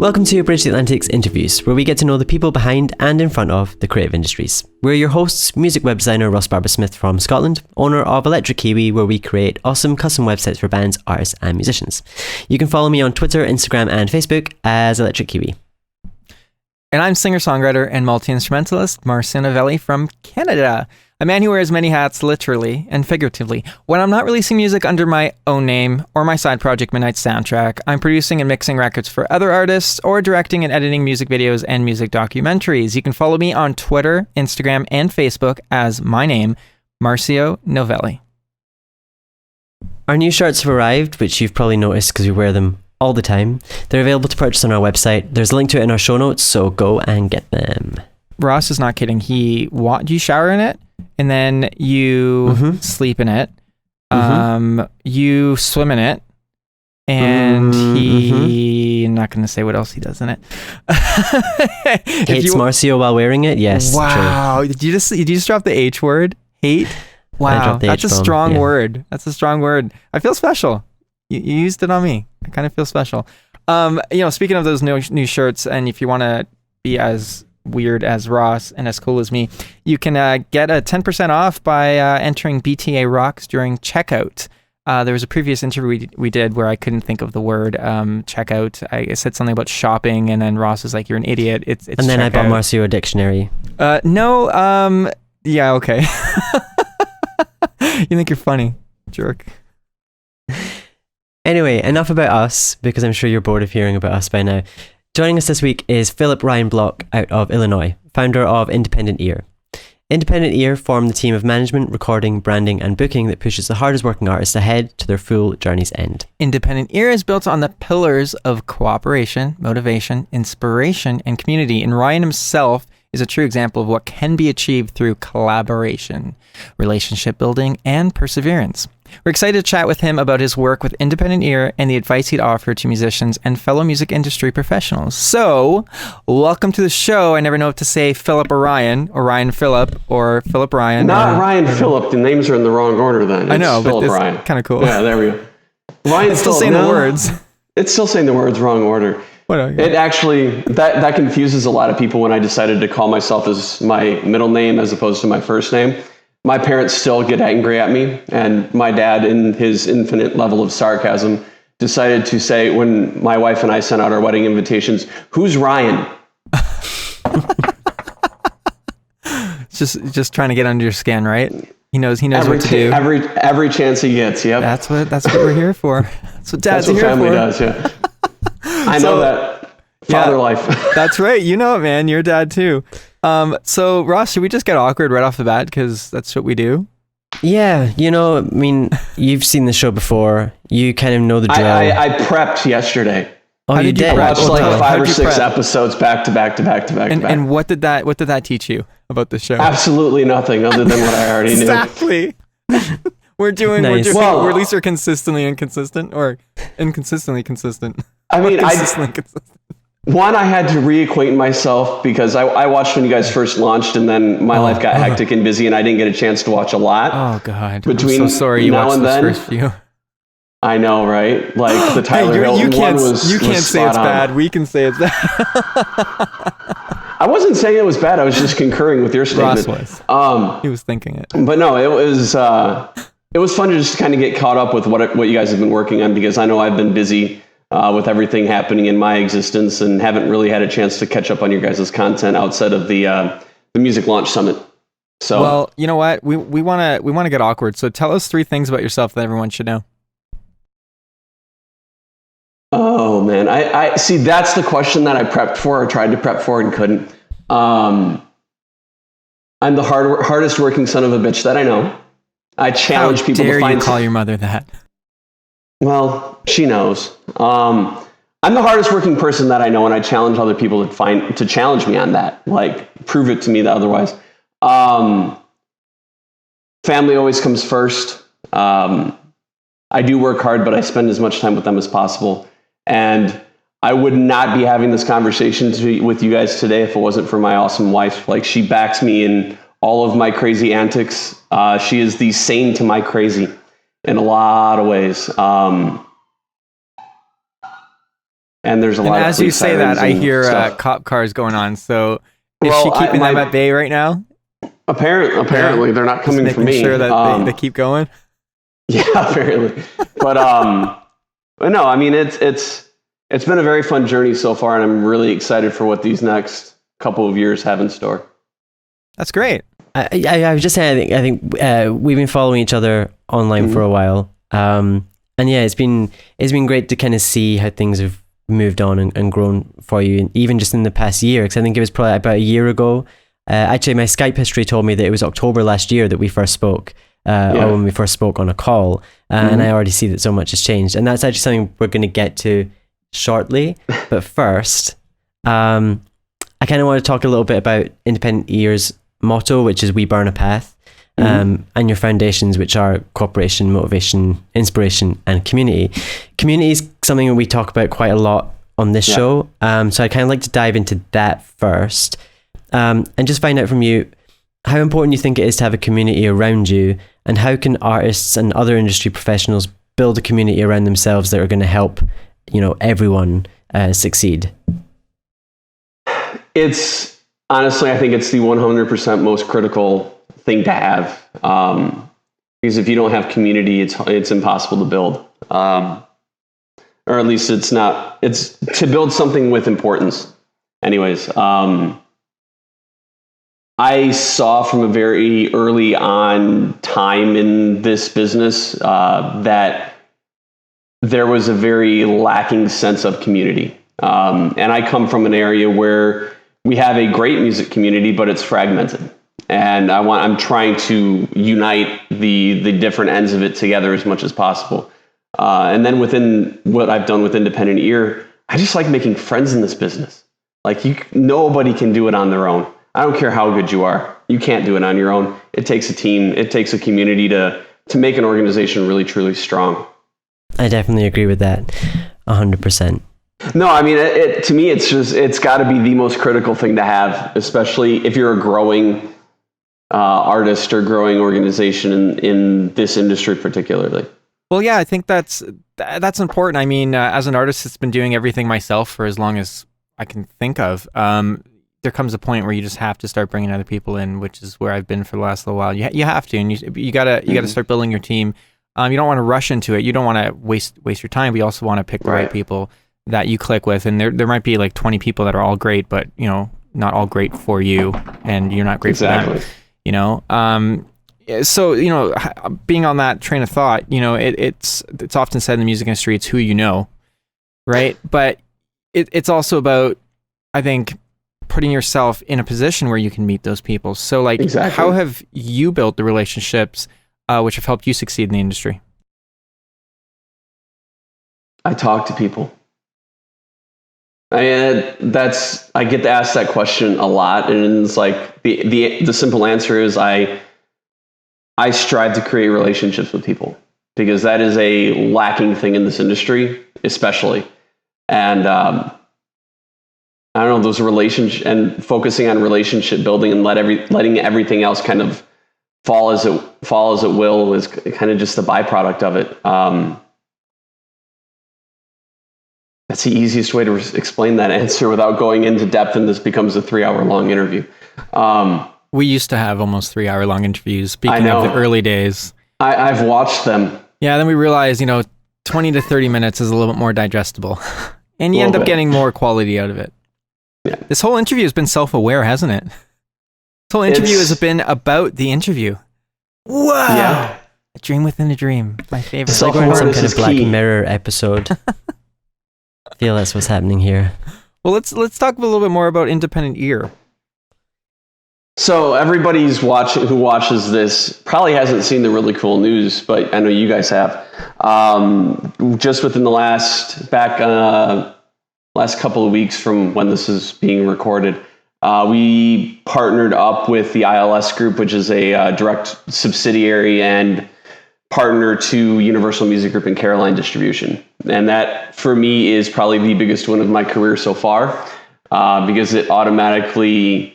Welcome to Bridge the Atlantic's interviews, where we get to know the people behind and in front of the creative industries. We're your hosts, music web designer Ross Barber-Smith from Scotland, owner of Electric Kiwi, where we create awesome custom websites for bands, artists and musicians. You can follow me on Twitter, Instagram and Facebook as Electric Kiwi. And I'm singer-songwriter and multi-instrumentalist Marcio Novelli from Canada, a man who wears many hats literally and figuratively. When I'm not releasing music under my own name or my side project Midnight Soundtrack, I'm producing and mixing records for other artists or directing and editing music videos and music documentaries. You can follow me on Twitter, Instagram, and Facebook as my name, Marcio Novelli. Our new shirts have arrived, which you've probably noticed because we wear them all the time. They're available to purchase on our website. There's a link to it in our show notes, so go and get them. Ross is not kidding. You shower in it, and then you sleep in it. You swim in it, and I'm not going to say what else he does in it. Hates Marcio while wearing it? Yes. Wow. True. Did you just drop the H word? Hate? Wow. That's a strong word. That's a strong word. I feel special. You used it on me. I kind of feel special. Speaking of those new shirts, and if you want to be as weird as Ross and as cool as me, you can get a 10% off by entering BTA Rocks during checkout. There was a previous interview we did where I couldn't think of the word checkout. I said something about shopping, and then Ross was like, "You're an idiot." It's and then checkout. I bought Marcio a dictionary. No. Yeah. Okay. You think you're funny, jerk. Anyway, enough about us, because I'm sure you're bored of hearing about us by now. Joining us this week is Phillip Ryan Block out of Illinois, founder of Independent Ear. Independent Ear form the team of management, recording, branding and booking that pushes the hardest working artists ahead to their full journey's end. Independent Ear is built on the pillars of cooperation, motivation, inspiration and community, and Ryan himself is a true example of what can be achieved through collaboration, relationship building and perseverance. We're excited to chat with him about his work with Independent Ear and the advice he'd offer to musicians and fellow music industry professionals. So, welcome to the show. I never know if to say Phillip or Ryan Phillip, or Phillip Ryan. Not Ryan Phillip. The names are in the wrong order then. It's I know, Phillip but Ryan. It's kind of cool. Yeah, there we go. Ryan it's still saying the words. It's still saying the words wrong order. It actually, that confuses a lot of people when I decided to call myself as my middle name as opposed to my first name. My parents still get angry at me, and my dad, in his infinite level of sarcasm, decided to say, when my wife and I sent out our wedding invitations, "Who's Ryan?" just trying to get under your skin, right? He knows what to do. Every chance he gets. Yep. That's what we're here for. That's what dads are here for. That's what family does. Yeah. I know that. Father life. That's right. You know it, man. You're a dad too. So Ross, should we just get awkward right off the bat, because that's what we do? Yeah, you've seen the show before. You kind of know the drill. I prepped yesterday. Oh, you did? I watched 5 or 6 episodes back to back. And what did that teach you about the show? Absolutely nothing other than what I already knew. Exactly. We're at least we're consistently inconsistent, or inconsistently consistent. I mean, I had to reacquaint myself, because I watched when you guys first launched, and then my life got hectic and busy, and I didn't get a chance to watch a lot. Oh God! I'm so sorry you watched those first few. I know, right? Like the Tyler Hilton one was. You can't say it's bad. We can say it's bad. I wasn't saying it was bad. I was just concurring with your statement. Ross was. He was thinking it. But no, it was fun to just kind of get caught up with what you guys have been working on, because I know I've been busy with everything happening in my existence, and haven't really had a chance to catch up on your guys' content outside of the Music Launch Summit. So, well, you know what? We want to get awkward. So tell us 3 things about yourself that everyone should know. Oh man, I see. That's the question that I prepped for, or tried to prep for and couldn't. I'm the hardest working son of a bitch that I know. I challenge people to find. How dare you call your mother that? Well, she knows. I'm the hardest working person that I know, and I challenge other people to challenge me on that. Like, prove it to me that otherwise. Family always comes first. I do work hard, but I spend as much time with them as possible. And I would not be having this conversation with you guys today if it wasn't for my awesome wife. Like, she backs me in all of my crazy antics. She is the sane to my crazy in a lot of ways. and there's a lot of. As you say that, I hear cop cars going on. So is she keeping them at bay right now? Apparently, they're not coming for me. Making sure that they keep going. Yeah, apparently. But no, I mean it's been a very fun journey so far, and I'm really excited for what these next couple of years have in store. That's great. I was just saying, I think we've been following each other online for a while, and yeah, it's been great to kind of see how things have moved on and grown for you, and even just in the past year. Because I think it was probably about a year ago. Actually, my Skype history told me that it was October last year that we first spoke, or when we first spoke on a call, and I already see that so much has changed, and that's actually something we're going to get to shortly. But first, I kind of want to talk a little bit about Independent Ear's motto, which is "We burn a path," and your foundations, which are cooperation, motivation, inspiration, and community. Community is something that we talk about quite a lot on this show, so I'd kind of like to dive into that first, and just find out from you how important you think it is to have a community around you, and how can artists and other industry professionals build a community around themselves that are going to help, everyone succeed. It's honestly, I think it's the 100% most critical thing to have, because if you don't have community, it's impossible to build, or at least it's to build something with importance. Anyways, I saw from a very early on time in this business that there was a very lacking sense of community, and I come from an area where we have a great music community, but it's fragmented. And I'm trying to unite the different ends of it together as much as possible. And then within what I've done with Independent Ear, I just like making friends in this business. Like nobody can do it on their own. I don't care how good you are. You can't do it on your own. It takes a team. It takes a community to make an organization really, truly strong. I definitely agree with that 100%. No, I mean, to me, it's got to be the most critical thing to have, especially if you're a growing artist or growing organization in this industry particularly. Well, yeah, I think that's important. I mean, as an artist that's been doing everything myself for as long as I can think of, there comes a point where you just have to start bringing other people in, which is where I've been for the last little while. You have to, and you gotta start building your team. You don't want to rush into it. You don't want to waste your time. But you also want to pick the right people that you click with, and there might be like 20 people that are all great, but not all great for you, and you're not great for them. So being on that train of thought, it's often said in the music industry, it's who you know, right? But it's also about, I think, putting yourself in a position where you can meet those people. So how have you built the relationships which have helped you succeed in the industry? I talk to people. I get to ask that question a lot, and it's like the simple answer is I strive to create relationships with people, because that is a lacking thing in this industry, especially. And I don't know, those relationships and focusing on relationship building and letting everything else kind of fall as it will is kind of just the byproduct of it. That's the easiest way to explain that answer without going into depth, and this becomes a 3-hour-long interview. We used to have almost 3-hour-long interviews. Speaking of the early days, I've watched them. Yeah, then we realized 20 to 30 minutes is a little bit more digestible, and you end up getting more quality out of it. Yeah. This whole interview has been self-aware, hasn't it? This whole interview has been about the interview. Wow. Yeah. A dream within a dream. My favorite. It's like we're in some kind of Black Mirror episode. I feel that's what's happening here. Well, let's talk a little bit more about Independent Ear. So everybody who watches this probably hasn't seen the really cool news, but I know you guys have. Just within the last couple of weeks from when this is being recorded, we partnered up with the ILS Group, which is a direct subsidiary and partner to Universal Music Group and Caroline Distribution. And that, for me, is probably the biggest win of my career so far, because it automatically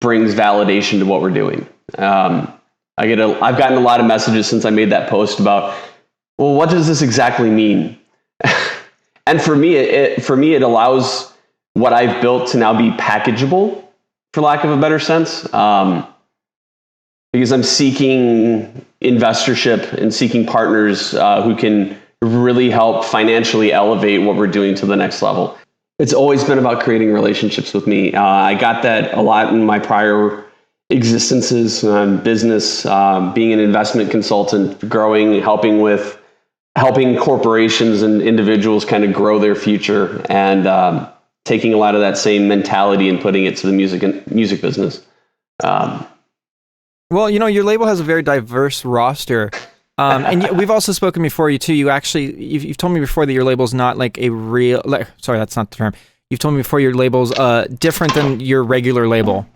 brings validation to what we're doing. I've gotten a lot of messages since I made that post about, well, what does this exactly mean? And for me, it allows what I've built to now be packageable, for lack of a better sense, because I'm seeking investorship and seeking partners who can really help financially elevate what we're doing to the next level. It's always been about creating relationships with me. I got that a lot in my prior existences, business, being an investment consultant, growing, helping corporations and individuals kind of grow their future, and taking a lot of that same mentality and putting it to the music business. Well, your label has a very diverse roster. And we've also spoken before you too. You've told me before that your label's not like a real. Sorry, that's not the term. You've told me before your label's different than your regular label,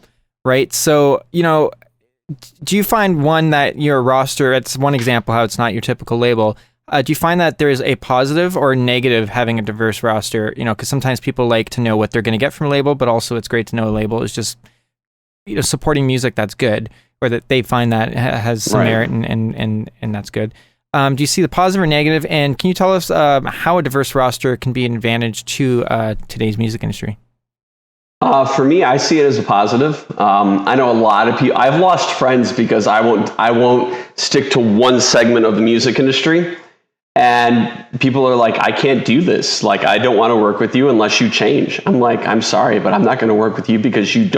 right? So do you find that your roster? It's one example how it's not your typical label. Do you find that there is a positive or negative having a diverse roster? Because sometimes people like to know what they're going to get from a label, but also it's great to know a label is just supporting music that's good, or that they find that has some merit and that's good. Do you see the positive or negative? And can you tell us how a diverse roster can be an advantage to today's music industry? For me, I see it as a positive. I know a lot of people. I've lost friends because I won't stick to one segment of the music industry, and people are like, "I can't do this. Like, I don't want to work with you unless you change." I'm like, "I'm sorry, but I'm not going to work with you because you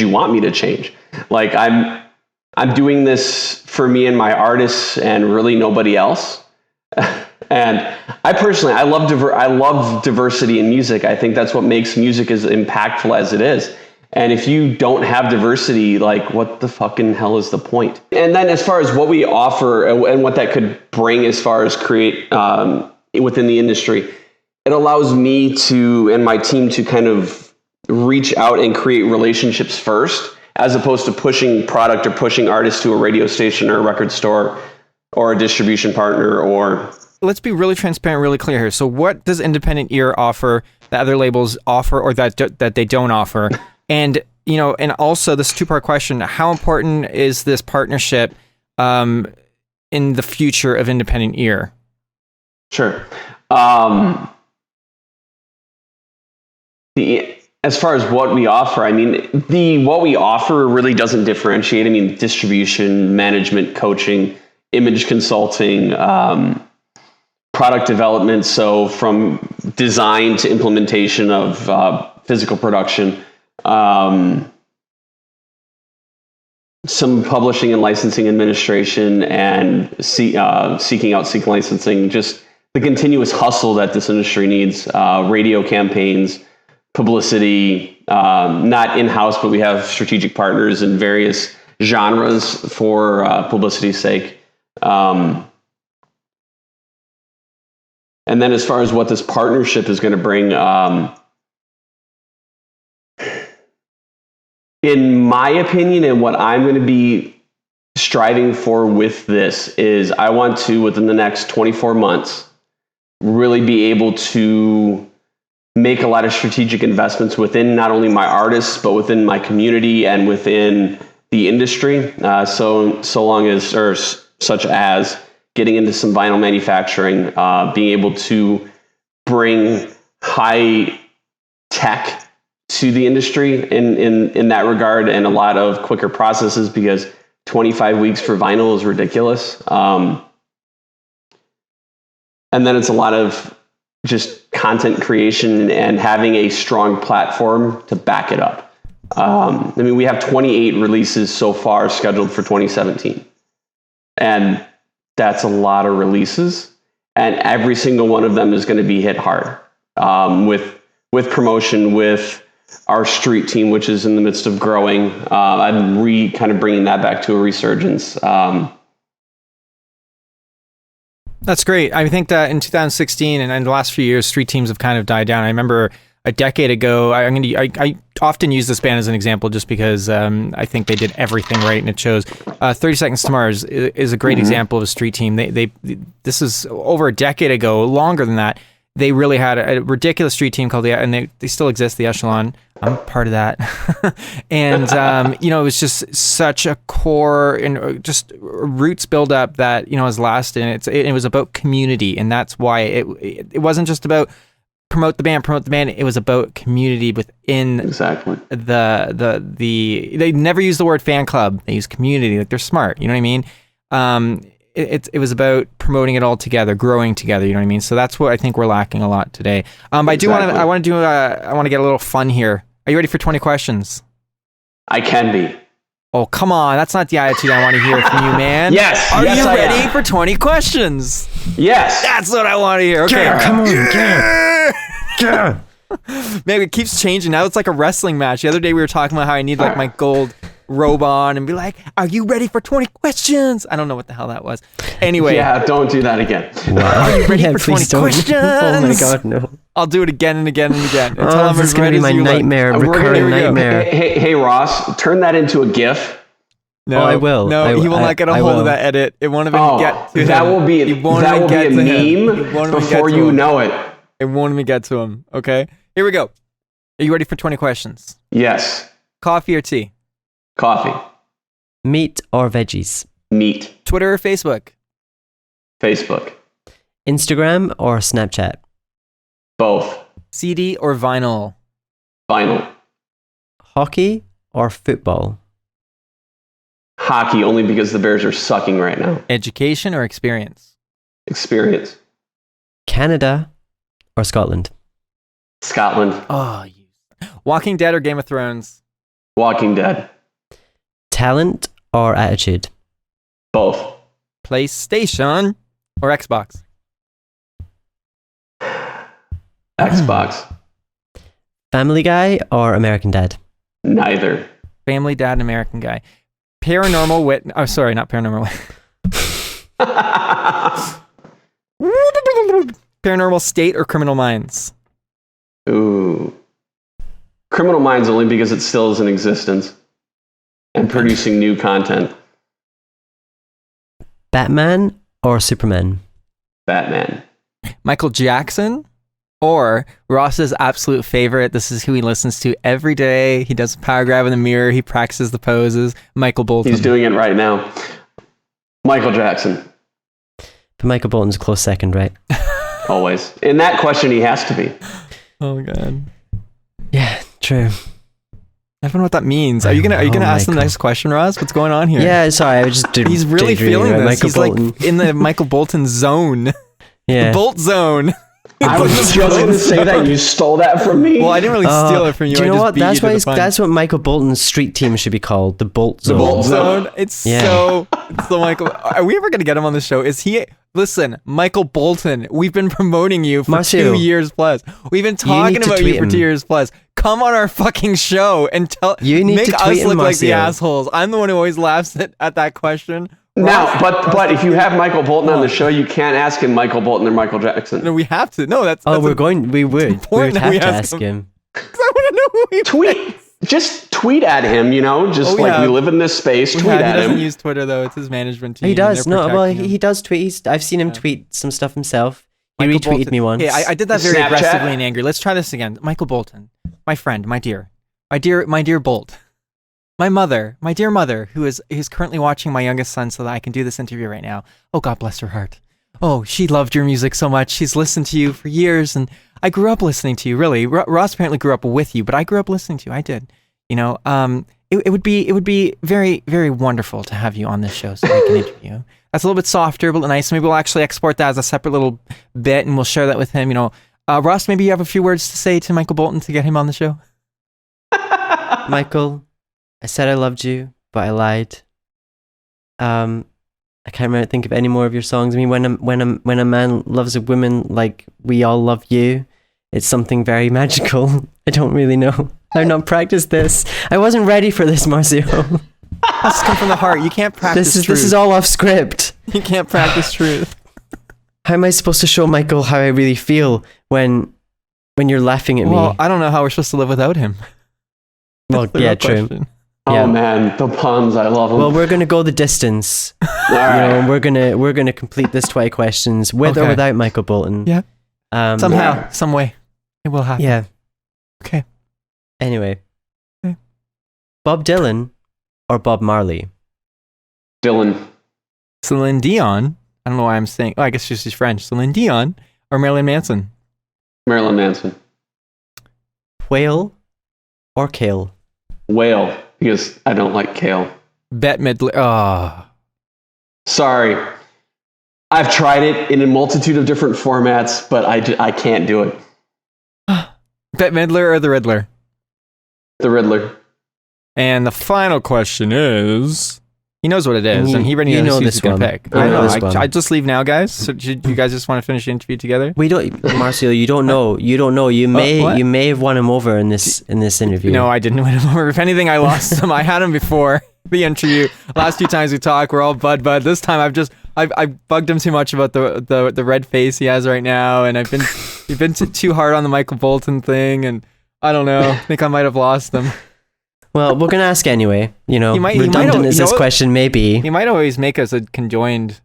want me to change. Like, I'm doing this for me and my artists and really nobody else." And I love diversity in music. I think that's what makes music as impactful as it is. And if you don't have diversity, like, what the fucking hell is the point? And then as far as what we offer and what that could bring as far as create within the industry, it allows me and my team to kind of reach out and create relationships first, as opposed to pushing product or pushing artists to a radio station or a record store or a distribution partner. Or let's be really transparent, really clear here. So what does Independent Ear offer that other labels offer or that they don't offer? And and also this two-part question: how important is this partnership in the future of Independent Ear? Sure. As far as what we offer, I mean, what we offer really doesn't differentiate. I mean, distribution, management, coaching, image consulting, product development. So from design to implementation of physical production, some publishing and licensing administration, and seeking out licensing, just the continuous hustle that this industry needs, radio campaigns, publicity, not in-house, but we have strategic partners in various genres for publicity's sake. And then as far as what this partnership is going to bring, in my opinion, and what I'm going to be striving for with this is I want to, within the next 24 months, really be able to make a lot of strategic investments within not only my artists, but within my community and within the industry. Such as getting into some vinyl manufacturing, being able to bring high tech to the industry in that regard, and a lot of quicker processes, because 25 weeks for vinyl is ridiculous. And then it's a lot of just content creation and having a strong platform to back it up. I mean, we have 28 releases so far scheduled for 2017. And that's a lot of releases. And every single one of them is going to be hit hard with promotion, with our street team, which is in the midst of growing. I'm kind of bringing that back to a resurgence. That's great. I think that in 2016 and in the last few years, street teams have kind of died down. I remember a decade ago, I often use this band as an example just because I think they did everything right, and it shows. 30 Seconds to Mars is a great example of a street team. This is over a decade ago, longer than that. They really had a ridiculous street team called and they still exist, the Echelon. I'm part of that. And, it was just such a core and just roots build up that, has lasted. And it was about community. And that's why it wasn't just about promote the band. It was about community within exactly they never use the word fan club. They use community. Like, they're smart. You know what I mean? It was about promoting it all together, growing together. You know what I mean? So that's what I think we're lacking a lot today. Exactly. I want to get a little fun here. Are you ready for 20 questions? I can be. Oh, come on. That's not the attitude I want to hear from you, man. Yes. Are yes, you ready for 20 questions? Yes. That's what I want to hear. Okay. Yeah, come on. Yeah. Man, it keeps changing. Now it's like a wrestling match. The other day we were talking about how I need like my gold robe on and be like, are you ready for 20 questions? I don't know what the hell that was. Anyway. Yeah, don't do that again. Wow. Are you ready for 20 questions? Oh my God, no. I'll do it again and again and again. This is going to be my nightmare, recurring nightmare. Hey, Ross, turn that into a GIF. No, I will. No, he will not get a hold of that edit. It won't even get to him. That will be a meme before you know it. It won't even get to him. Okay, here we go. Are you ready for 20 questions? Yes. Coffee or tea? Coffee. Meat or veggies? Meat. Twitter or Facebook? Facebook. Instagram or Snapchat? Both. CD or vinyl? Vinyl. Hockey or football? Hockey, only because the Bears are sucking right now. Education or experience? Experience. Canada or Scotland? Scotland. Oh, Walking Dead or Game of Thrones? Walking Dead. Talent or attitude? Both. PlayStation or Xbox? Xbox. Family Guy or American Dad? Neither. Family, Dad, American Guy. Paranormal Witness. Oh, sorry, not Paranormal. Paranormal State or Criminal Minds? Ooh. Criminal Minds only because it still is in existence and producing new content. Batman or Superman? Batman. Michael Jackson or Ross's absolute favorite. This is who he listens to every day. He does a power grab in the mirror. He practices the poses. Michael Bolton. He's doing it right now. Michael Jackson. But Michael Bolton's a close second, right? Always. In that question, he has to be. Oh my God. Yeah, true. I don't know what that means. Are you gonna ask the next question, Ross? What's going on here? Yeah, sorry, I was just He's really feeling this. Michael He's Bolton. like in the Michael Bolton zone. Yeah. The Bolt zone. I was just going to say that you stole that from me. Well, I didn't really steal it from you. Do you know what? That's what Michael Bolton's street team should be called. The Bolt Zone. The Bolt Zone. It's so Michael. Are we ever gonna get him on the show? Is he? Listen, Michael Bolton. We've been promoting you for Marcio, 2 years plus. We've been talking about you for 2 years plus. Come on our fucking show and make us look like the assholes. I'm the one who always laughs at that question. Now, but if you have Michael Bolton on the show, you can't ask him Michael Bolton or Michael Jackson. No, we have to. No, that's we would have to ask him. Because I want to know who he tweet. Just tweet at him, we live in this space. Tweet at him. He doesn't use Twitter though. It's his management team. He does. He does tweet. I've seen him tweet some stuff himself. He retweeted me once. Hey, I did that very Snapchat? aggressively and angry. Let's try this again. Michael Bolton, my friend, my dear Bolt. My dear mother, who is currently watching my youngest son so that I can do this interview right now. Oh, God bless her heart. Oh, she loved your music so much. She's listened to you for years, and I grew up listening to you, really. Ross apparently grew up with you, but I grew up listening to you. I did. It would be very, very wonderful to have you on this show so we can interview you. That's a little bit softer, but nice. Maybe we'll actually export that as a separate little bit, and we'll share that with him. Ross, maybe you have a few words to say to Michael Bolton to get him on the show? Michael, I said I loved you, but I lied. I can't think of any more of your songs. I mean, when a man loves a woman like we all love you, it's something very magical. I don't really know. I've not practiced this. I wasn't ready for this, Marcio. That's come from the heart. You can't practice truth. This is all off script. You can't practice truth. How am I supposed to show Michael how I really feel when you're laughing at me? Well, I don't know how we're supposed to live without him. Well, yeah, true. Oh yeah. Man, the puns, I love them. Well, we're gonna go the distance. All right. We're gonna complete this 20 questions with or without Michael Bolton. Yeah. Somehow, some way, it will happen. Yeah. Okay. Anyway. Okay. Bob Dylan or Bob Marley? Dylan. Celine Dion. I don't know why I'm saying. Oh, I guess she's French. Celine Dion or Marilyn Manson? Marilyn Manson. Whale or kale? Whale, because I don't like kale. Bette Midler. Oh. Sorry. I've tried it in a multitude of different formats, but I can't do it. Bette Midler or the Riddler? The Riddler. And the final question is... He knows what it is, and he already knows who he's going to pick. I know. I just leave now, guys. So you guys just want to finish the interview together? We don't, Marcio. You don't know. You don't know. You may have won him over in this interview. No, I didn't win him over. If anything, I lost him. I had him before the interview. Last 2 times we talked, we're all bud. This time I've bugged him too much about the red face he has right now, and you've been too hard on the Michael Bolton thing, and I don't know. I think I might have lost him. Well, we're going to ask anyway. Redundant as this question may be. He might always make us a conjoined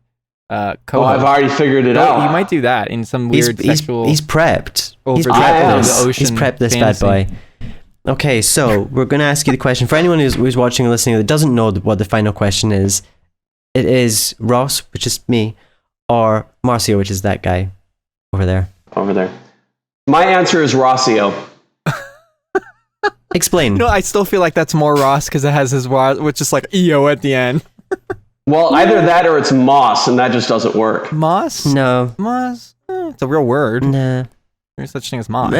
co-host. Oh, I've already figured it out. He might do that in some weird sexual... He's prepped. He's prepped this fantasy. bad boy. Okay, so we're going to ask you the question. For anyone who's watching or listening that doesn't know what the final question is, it is Ross, which is me, or Marcio, which is that guy over there. My answer is Rossio. Explain. No, I still feel like that's more Ross because it has his which is like EO at the end. Well, either that or it's Moss, and that just doesn't work. Moss? No. Moss? It's a real word. Nah. There's such thing as Moss.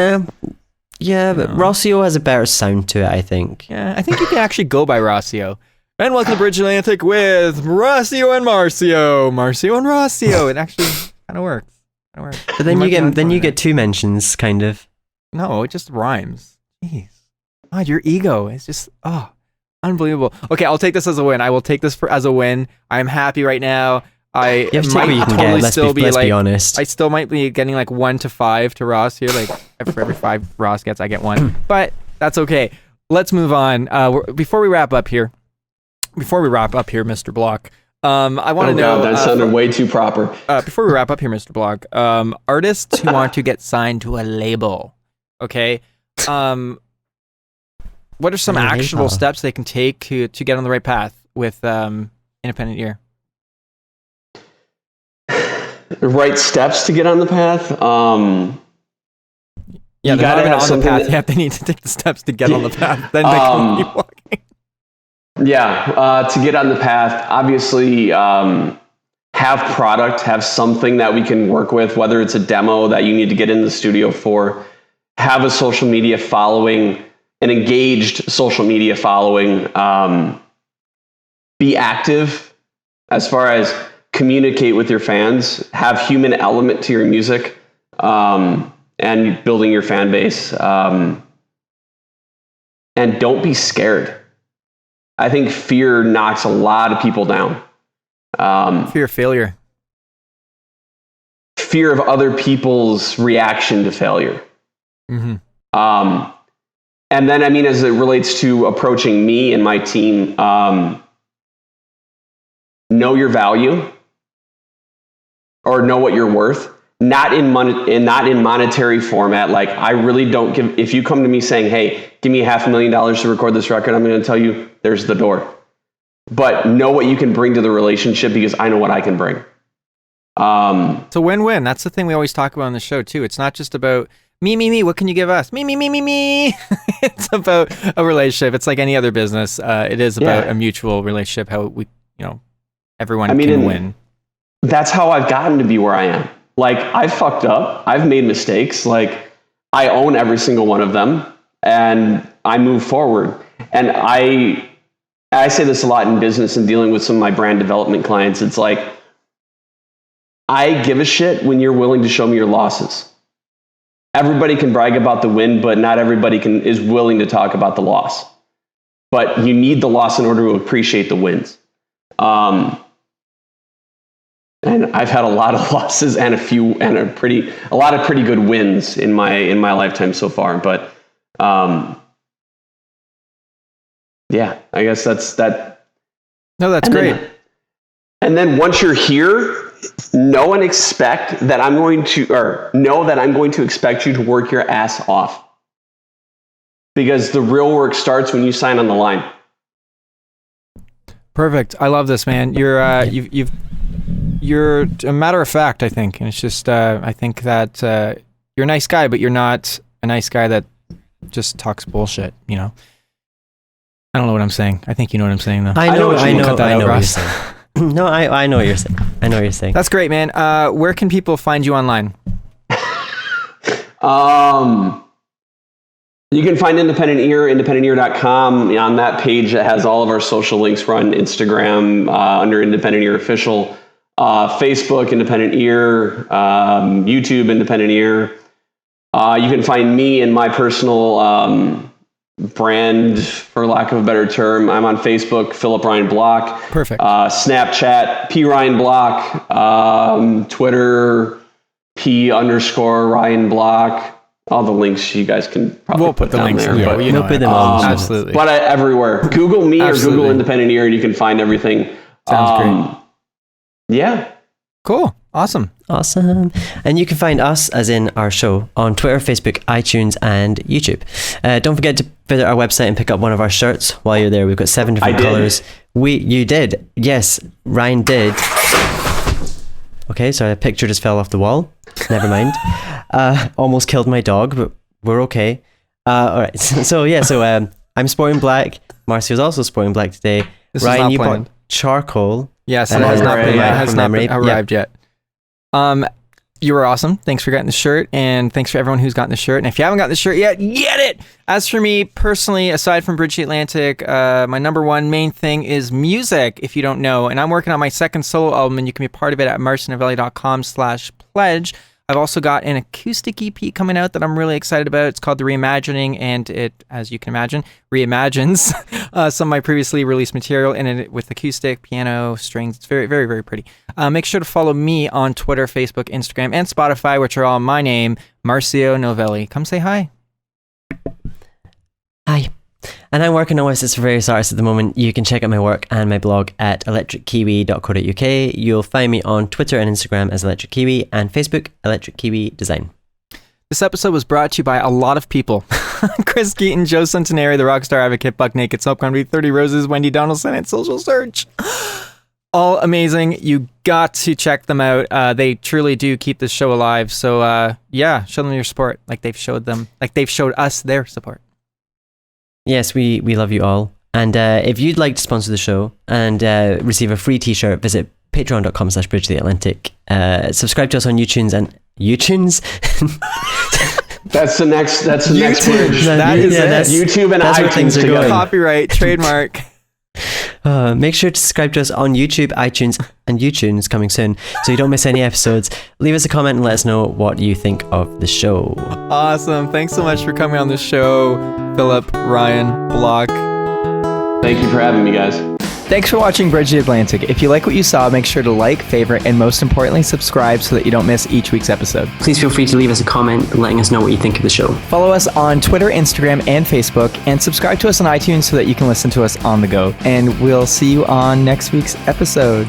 Yeah, but Rossio has a better sound to it, I think. Yeah, I think you can actually go by Rossio. And welcome to Bridge Atlantic with Rossio and Marcio. Marcio and Rossio. It actually kind of works. But then you get 2 mentions, kind of. No, it just rhymes. Jeez. God, your ego is just, unbelievable. Okay, I'll take this as a win. I will take this as a win. I'm happy right now. You have to take what you can get. Let's be honest. I still might be getting like 1 to 5 to Ross here. Like for every 5 Ross gets, I get 1. But that's okay. Let's move on. Before we wrap up here, Mr. Block, I want to know. God, that sounded way too proper. Before we wrap up here, Mr. Block, artists who want to get signed to a label, okay? What are some actionable steps they can take to get on the right path with Independent Ear? The right steps to get on the path? Yeah, they're not even on the path yet. They need to take the steps to get on the path. Then they can keep walking. Yeah, to get on the path, obviously have product, have something that we can work with, whether it's a demo that you need to get in the studio for, have a social media following, an engaged social media following, be active as far as communicate with your fans, have human element to your music, and building your fan base. And don't be scared. I think fear knocks a lot of people down. Fear of failure. Fear of other people's reaction to failure. Mm-hmm. And then, as it relates to approaching me and my team, know your value or know what you're worth. Not in monetary format. Like, I really don't give. If you come to me saying, "Hey, give me $500,000 to record this record," I'm going to tell you, "There's the door." But know what you can bring to the relationship because I know what I can bring. It's a win-win. That's the thing we always talk about on the show too. It's not just about me. What can you give us? Me. It's about a relationship. It's like any other business. It is about a mutual relationship. How we, everyone can win. That's how I've gotten to be where I am. Like, I fucked up. I've made mistakes. Like, I own every single one of them, and I move forward. And I say this a lot in business and dealing with some of my brand development clients. It's like, I give a shit when you're willing to show me your losses. Everybody can brag about the win, but not everybody is willing to talk about the loss. But you need the loss in order to appreciate the wins. And I've had a lot of losses and a lot of pretty good wins in my lifetime so far. But yeah, I guess that's that. No, that's great. And then once you're here, know and expect that I'm going to expect you to work your ass off. Because the real work starts when you sign on the line. Perfect. I love this, man. You're a matter of fact, I think, and it's just I think that you're a nice guy, but you're not a nice guy that just talks bullshit, you know? I don't know what I'm saying. I think you know what I'm saying, though. I know what you're saying. No, I know what you're saying. I know what you're saying. That's great, man. Where can people find you online? You can find Independent Ear, independentear.com. On that page, it has all of our social links. We're on Instagram under Independent Ear Official, Facebook, Independent Ear, YouTube, Independent Ear. You can find me and my personal brand, for lack of a better term. I'm on Facebook, Phillip Ryan Block. Perfect. Snapchat, P Ryan Block. Twitter, P_Ryan Block. All the links you guys can probably put down there. Yeah, but, we'll put them on. Absolutely. But everywhere. Google me or Google Independent Ear, and you can find everything. Sounds great. Yeah. Cool. Awesome. And you can find us, as in our show, on Twitter, Facebook, iTunes, and YouTube. Don't forget to visit our website and pick up one of our shirts while you're there. We've got 7 different colors. You did. Yes, Ryan did. Okay, sorry, a picture just fell off the wall. Never mind. Almost killed my dog, but we're okay. All right. So I'm sporting black. Marcio's also sporting black today. Ryan, you bought charcoal. Yes, it has not arrived yet. You were awesome. Thanks for getting the shirt, and thanks for everyone who's gotten the shirt. And if you haven't gotten the shirt yet, get it! As for me, personally, aside from Bridge the Atlantic, my number one main thing is music, if you don't know. And I'm working on my second solo album, and you can be a part of it at marcinovelli.com/pledge. I've also got an acoustic EP coming out that I'm really excited about. It's called The Reimagining, and it, as you can imagine, reimagines some of my previously released material in it with acoustic, piano, strings. It's very, very, very pretty. Make sure to follow me on Twitter, Facebook, Instagram, and Spotify, which are all my name, Marcio Novelli. Come say hi. Hi. And I'm working on Oasis for various artists at the moment. You can check out my work and my blog at electrickiwi.co.uk. You'll find me on Twitter and Instagram as Electric Kiwi, and Facebook, Electric Kiwi Design. This episode was brought to you by a lot of people. Chris Keaton, Joe Centenary, The Rockstar Advocate, Buck Naked, Soap Country, 30 Roses, Wendy Donaldson, and Social Search. All amazing. You got to check them out. They truly do keep this show alive. So show them your support like they've showed us their support. Yes, we love you all. And if you'd like to sponsor the show and receive a free t-shirt, visit patreon.com/bridgetheatlantic. Subscribe to us on YouTunes and YouTunes? That's the next bridge. That's YouTube and iTunes together. Copyright, trademark. Make sure to subscribe to us on YouTube, iTunes, and YouTunes coming soon, so you don't miss any episodes. Leave us a comment and let us know what you think of the show. Awesome. Thanks so much for coming on the show, Phillip Ryan Block. Thank you for having me, guys. Thanks for watching Bridge the Atlantic. If you like what you saw, make sure to like, favorite, and most importantly, subscribe so that you don't miss each week's episode. Please feel free to leave us a comment letting us know what you think of the show. Follow us on Twitter, Instagram, and Facebook, and subscribe to us on iTunes so that you can listen to us on the go. And we'll see you on next week's episode.